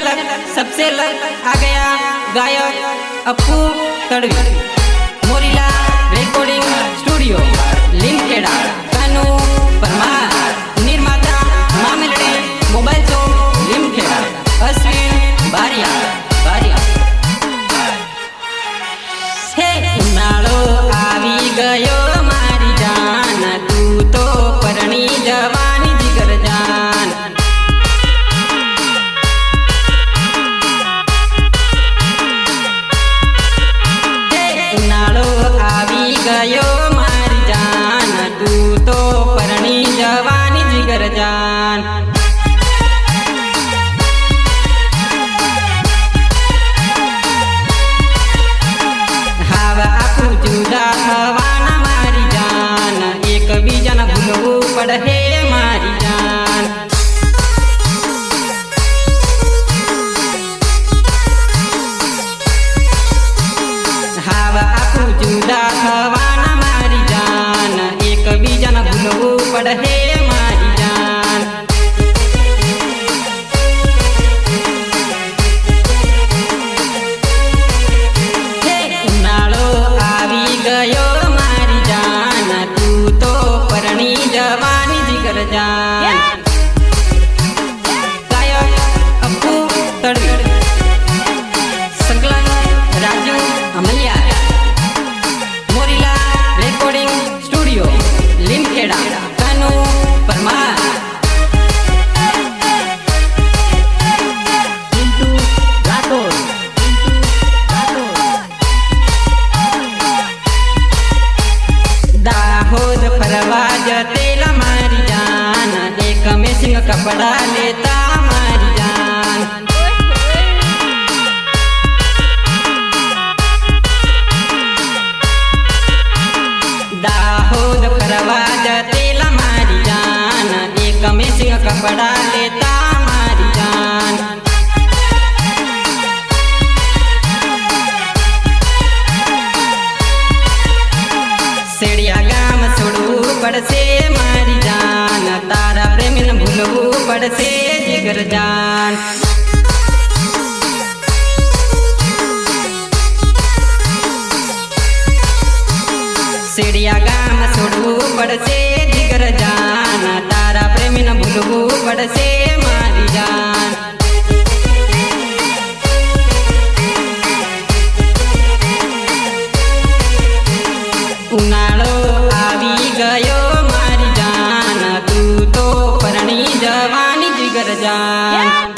सबसे आ गया गायक अपू तड़वी, मोरीला रिकॉर्डिंग स्टूडियो लिमखेड़ा, कानू परमार, निर्माता मामलड़ी मोबाइल शॉप लिमखेड़ा, अश्विन बारिया हे उनाळो आवी गयो मारी जान, तू तो परणी जवानी जिगर जान। गयो मारी जान, तू तो परणी जवानी जिगर जान। हवा आपू जुदा हवाना मारी जान, एक बीजन भूलवू पड़े मारी जान। हवा आपू जुदा हवाना मारी जान, एक बीजन भूलवू पड़े मारी जान। उनाळो आवी गयो मारी जान, तू तो परणी जवानी जिगर जान। गायक अपू तड़वी, संकलन राजू अमलिया, मोरीला रिकॉर्डिंग स्टूडियो लिमखेड़ा, कानू परमार। दाहोद फरवाज तेला मारी जान, एक में सिंह कपड़ा लेता मारी जान। दाहोद फरवाज तेला मारी जान, एक में सिंह कपड़ा लेता मारी जान। सेड़िया गाम छोड़ू पड़से मारी जान, तारा प्रेमी न भूलवू पड़से जिगर जान। सेड़िया गाम छोड़ू पड़से जिगर जान, तारा प्रेमी न भूलवू पड़से मारी जान। उनाळो आवी गयो मारी जान, तू तो परणी जवानी जिगर जान।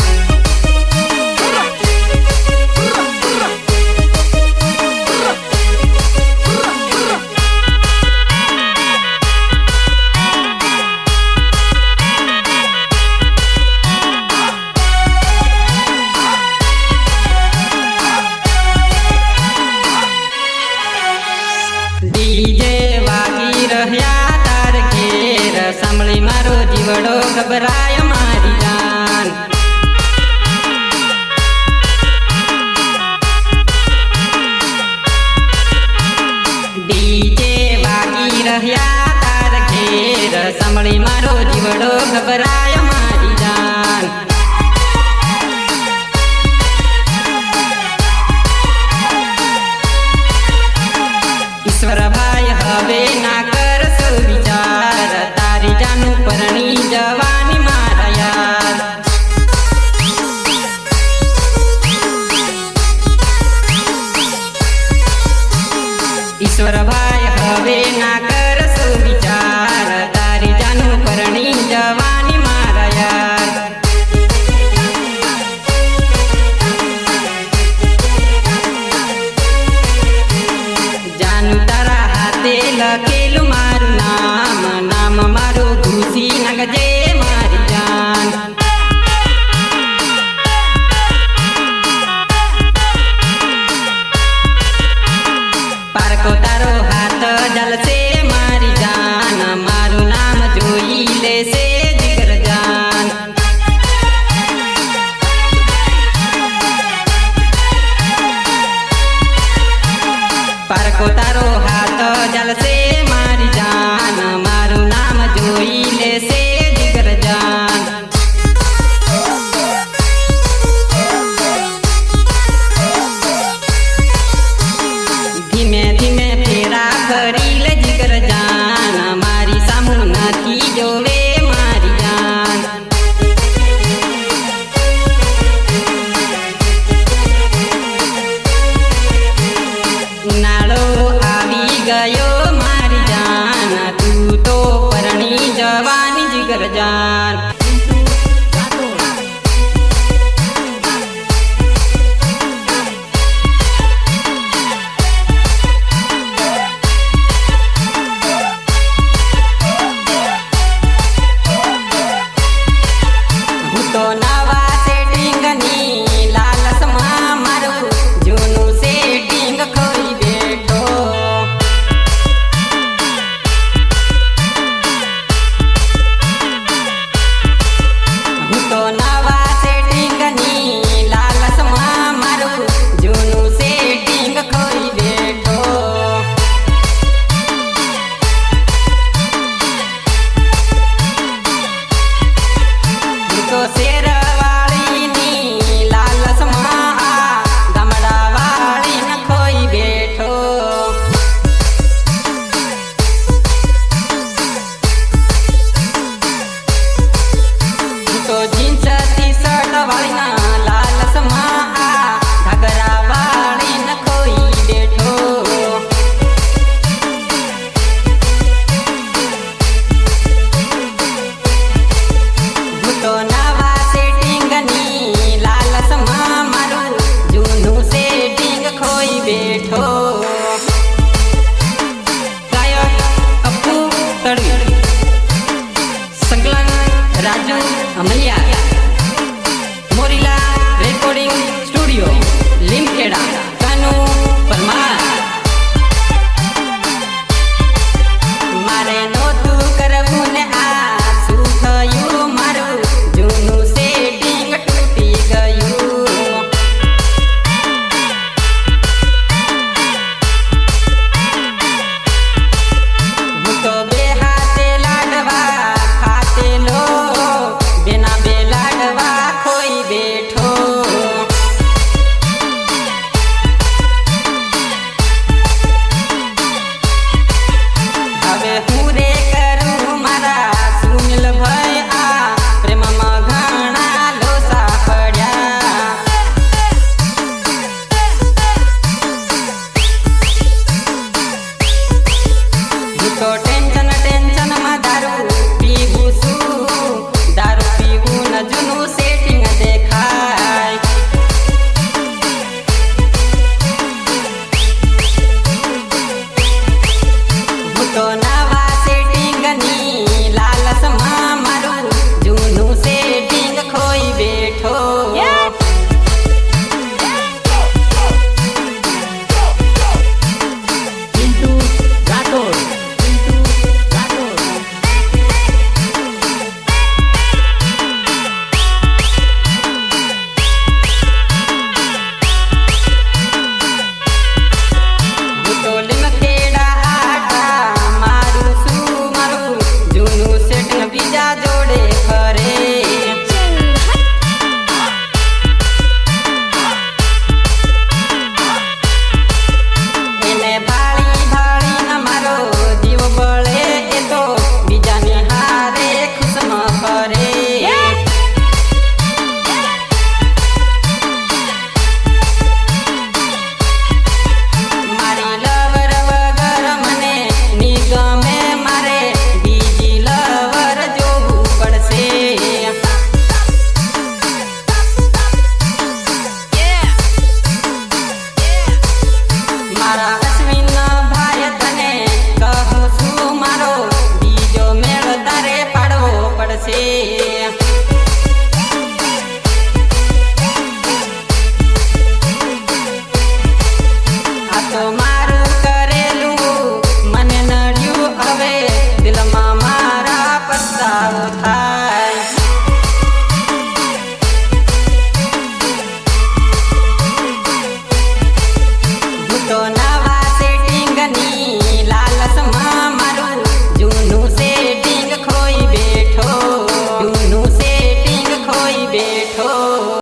डीजे वागी रह्या तार घेर, सांभळी मारो जीवड़ो घबराय मारी जान। डीजे वागी रह्या तार घेर, सांभळी मारो जीवड़ो घबराय मारी जान। ईश्वर भाई हवे ना कर सो विचार, तारी जानू परणी जवानी मारा यार। ईश्वर भाई हवे ना कर सो विचार, तारी जानू परणी जवानी मारा यार। जानू तारा हाथे लखेलू मारू नाम, नाम मारू घूसी नगजे मारी जान। पारको तारो हाथ जल से